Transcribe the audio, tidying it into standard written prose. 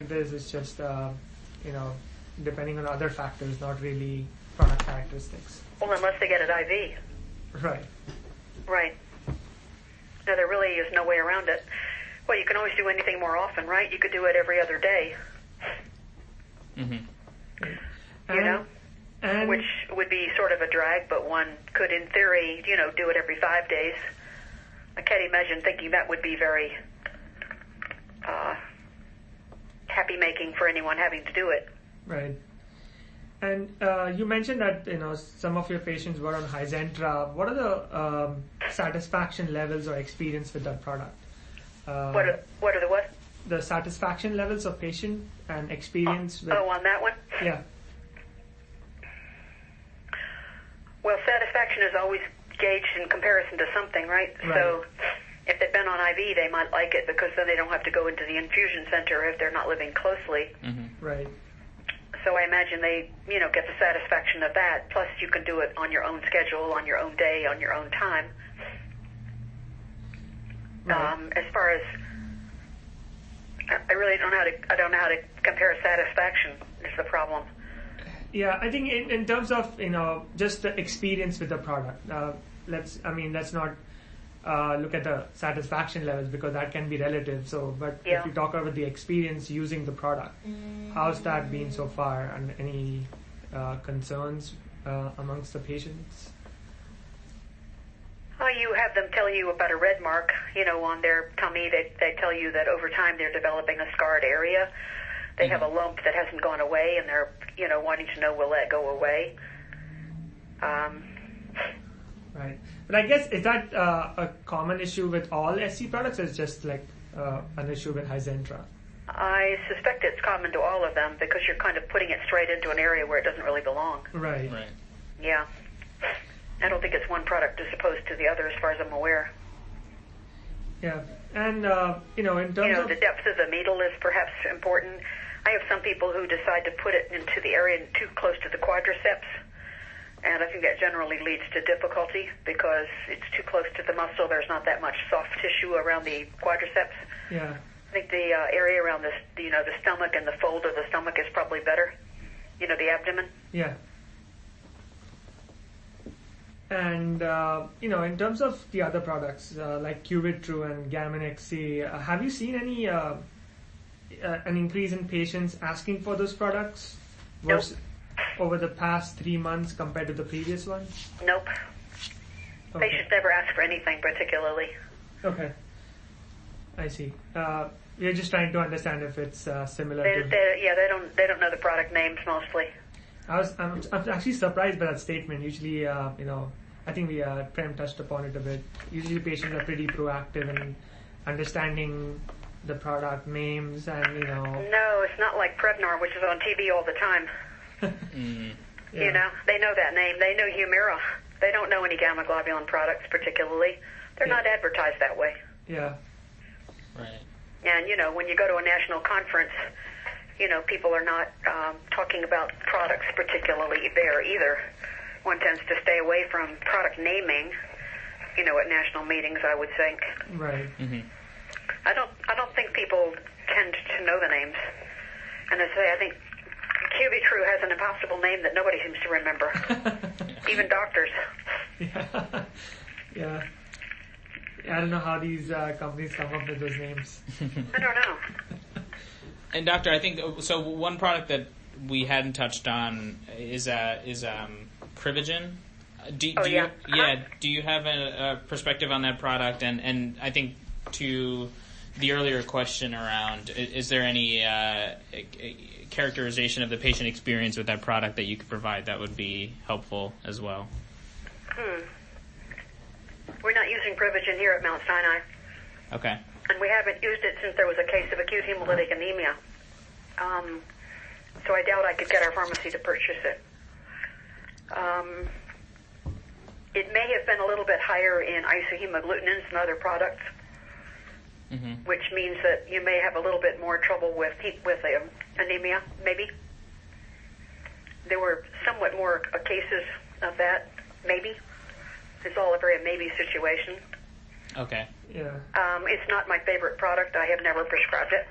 This is just, depending on other factors, not really product characteristics. Well, unless they get it IV. Right. Right. No, there really is no way around it. Well, you can always do anything more often, right? You could do it every other day. Which would be sort of a drag, but one could, in theory, do it every 5 days. I can't imagine thinking that would be very happy-making for anyone having to do it. Right. And you mentioned that some of your patients were on Hizentra. What are the satisfaction levels or experience with that product? What are the what? The satisfaction levels of patient and experience. With... on that one? Yeah. Well, satisfaction is always gauged in comparison to something, right? So if they've been on IV, they might like it because then they don't have to go into the infusion center if they're not living closely. Right. So I imagine they, get the satisfaction of that. Plus, you can do it on your own schedule, on your own day, on your own time. Right. As far as, I really don't know how to compare satisfaction. Is the problem. Yeah, I think in terms of just the experience with the product. Let's not look at the satisfaction levels because that can be relative. So, but if you talk about the experience using the product, how's that been so far, and any concerns amongst the patients? You have them tell you about a red mark, on their tummy. They tell you that over time they're developing a scarred area. They have a lump that hasn't gone away, and they're, wanting to know, will that go away? Right. But I guess, is that a common issue with all SC products, or is just like an issue with Hizentra? I suspect it's common to all of them because you're kind of putting it straight into an area where it doesn't really belong. Right. Yeah. I don't think it's one product as opposed to the other as far as I'm aware. Yeah. And, in terms of... the depth of the needle is perhaps important. I have some people who decide to put it into the area too close to the quadriceps, and I think that generally leads to difficulty because it's too close to the muscle. There's not that much soft tissue around the quadriceps. Yeah. I think the area around the stomach and the fold of the stomach is probably better. The abdomen. Yeah. And, in terms of the other products, like Cuvitru and Gammon XC, have you seen any an increase in patients asking for those products over the past 3 months compared to the previous one? Nope. Okay. Patients never ask for anything particularly. Okay. I see. We're just trying to understand if it's similar to... They don't know the product names mostly. I'm actually surprised by that statement. Usually, I think we Prem touched upon it a bit. Usually patients are pretty proactive in understanding the product names and, No, it's not like Prevnar, which is on TV all the time. Yeah. They know that name. They know Humira. They don't know any gamma globulin products particularly. They're not advertised that way. Yeah. Right. And, when you go to a national conference, people are not talking about products particularly there either. One tends to stay away from product naming, at national meetings, I would think. Right. I don't think people tend to know the names. And as I say, I think Cuvitru has an impossible name that nobody seems to remember, even doctors. Yeah. I don't know how these companies come up with those names. I don't know. And doctor, I think so. One product that we hadn't touched on is Privigen. Do you have a perspective on that product? And I think to the earlier question around, is there any characterization of the patient experience with that product that you could provide that would be helpful as well? We're not using Privigen here at Mount Sinai. Okay. And we haven't used it since there was a case of acute hemolytic anemia. So I doubt I could get our pharmacy to purchase it. It may have been a little bit higher in isohemagglutinins and other products, which means that you may have a little bit more trouble with anemia, maybe. There were somewhat more cases of that, maybe. It's all a very maybe situation. Okay. Yeah. It's not my favorite product. I have never prescribed it.